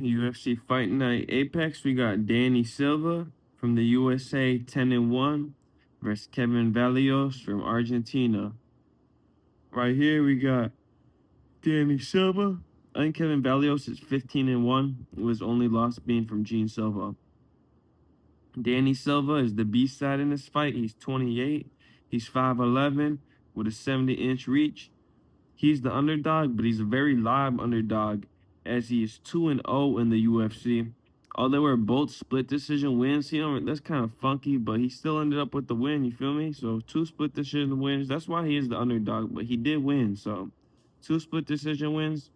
UFC Fight Night Apex, we got Danny Silva from the USA 10-1 versus Kevin Vallejos from Argentina. Right here we got Danny Silva. I think Kevin Vallejos is 15-1. It was only loss being from Gene Silva. Danny Silva is the B-side in this fight. He's 28. He's 5'11 with a 70-inch reach. He's the underdog, but he's a very live underdog as he is 2-0 in the UFC. Although we're both split decision wins, that's kind of funky, but he still ended up with the win, you feel me? So 2 split decision wins. That's why he is the underdog, but he did win. So 2 split decision wins.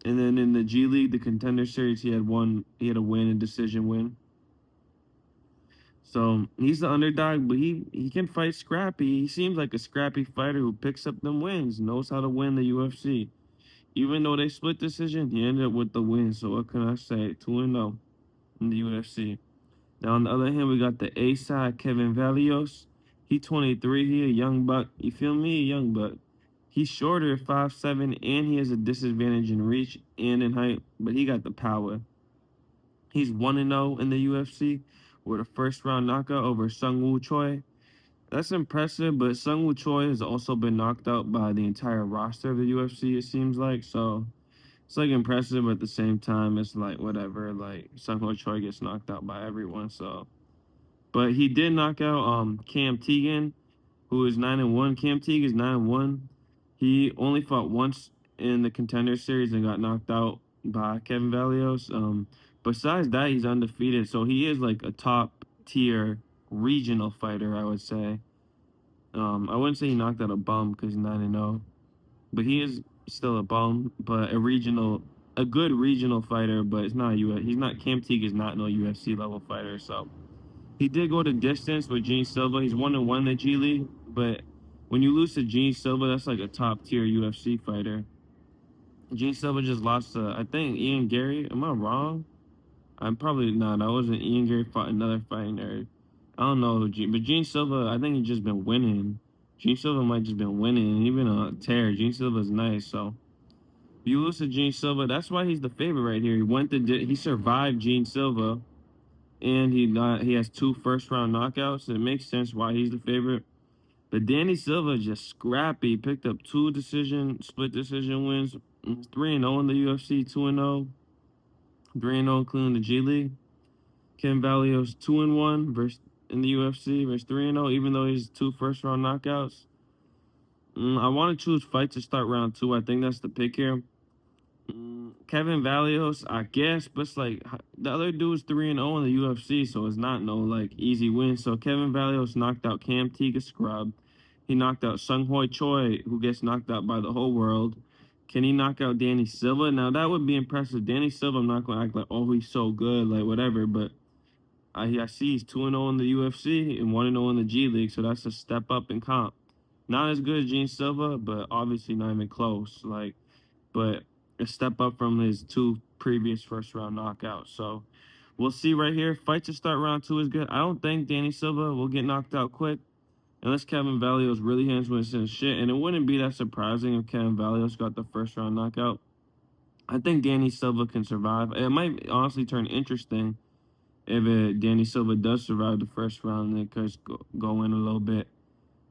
And then in the G League, the Contender Series, he had a win and decision win. So he's the underdog, but he can fight Scrappy. He seems like a scrappy fighter who picks up them wins, knows how to win the UFC. Even though they split decision, he ended up with the win. So what can I say? 2-0 in the UFC. Now on the other hand, we got the A side, Kevin Vallejos. He 23. He a young buck. You feel me? A young buck. He's shorter, 5'7", and he has a disadvantage in reach and in height, but he got the power. He's 1-0 in the UFC with a first-round knockout over Sung Woo Choi. That's impressive, but Sung Woo Choi has also been knocked out by the entire roster of the UFC, it seems like. So it's like impressive, but at the same time, it's like whatever. Like Sung Woo Choi gets knocked out by everyone. So, but he did knock out Cam Teagan, who is 9-1. Cam Teague is 9-1. He only fought once in the Contender Series and got knocked out by Kevin Vallejos. Besides that, he's undefeated, so he is like a top tier regional fighter, I would say. I wouldn't say he knocked out a bum because he's 9-0, but he is still a bum, but a good regional fighter. But it's not He's not Cam Teague is not no UFC level fighter. So he did go the distance with Gene Silva. He's 1-1 in the G League, but when you lose to Gene Silva, that's like a top tier UFC fighter. Gene Silva just lost to, I think, Ian Gary. Am I wrong? I'm probably not. That wasn't Ian Gary fought another fighting nerd. I don't know but Gene Silva, I think he's just been winning. Gene Silva might just been winning, and even a tear. Gene Silva's nice, so if you lose to Gene Silva, that's why he's the favorite right here. He survived Gene Silva, and he has 2 first-round knockouts. So it makes sense why he's the favorite. But Danny Silva is just scrappy. Picked up 2 split decision wins. 3-0 in the UFC, 2-0. 3-0 including the G League. Ken Vallejos 2-1 versus in the UFC versus 3-0, even though he's 2 first-round knockouts. I want to choose fight to start round 2. I think that's the pick here. Kevin Vallejos, I guess, but it's like the other dude's 3-0 in the UFC, so it's not no like easy win. So Kevin Vallejos knocked out Cam Teague, scrub. He knocked out Sung Hoi Choi, who gets knocked out by the whole world. Can he knock out Danny Silva? Now that would be impressive. Danny Silva, I'm not gonna act like, oh, he's so good, like whatever, but I see he's 2-0 in the UFC and 1-0 in the G League, so that's a step up in comp. Not as good as Gene Silva, but obviously not even close. But a step up from his 2 previous first-round knockouts. So we'll see right here. Fight to start round 2 is good. I don't think Danny Silva will get knocked out quick unless Kevin Vallejos really hands with his shit. And it wouldn't be that surprising if Kevin Vallejos got the first-round knockout. I think Danny Silva can survive. It might honestly turn interesting if Danny Silva does survive the first round and could go in a little bit.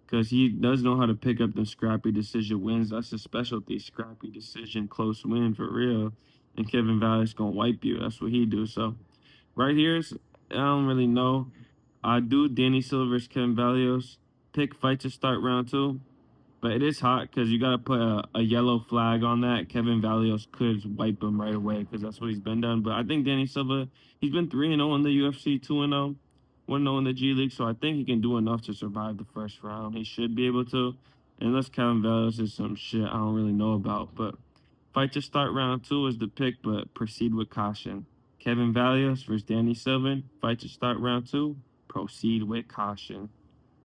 Because he does know how to pick up the scrappy decision wins. That's his specialty, scrappy decision, close win for real. And Kevin Valley's going to wipe you. That's what he do. So right here, I don't really know. I do Danny Silva versus Kevin Vallejos. Pick fight to start round 2. But it is hot because you got to put a yellow flag on that. Kevin Vallejos could wipe him right away because that's what he's been done. But I think Danny Silva, he's been 3-0 in the UFC, 2-0, 1-0 in the G League. So I think he can do enough to survive the first round. He should be able to. Unless Kevin Vallejos is some shit I don't really know about. But fight to start round 2 is the pick, but proceed with caution. Kevin Vallejos versus Danny Silva. Fight to start round 2. Proceed with caution.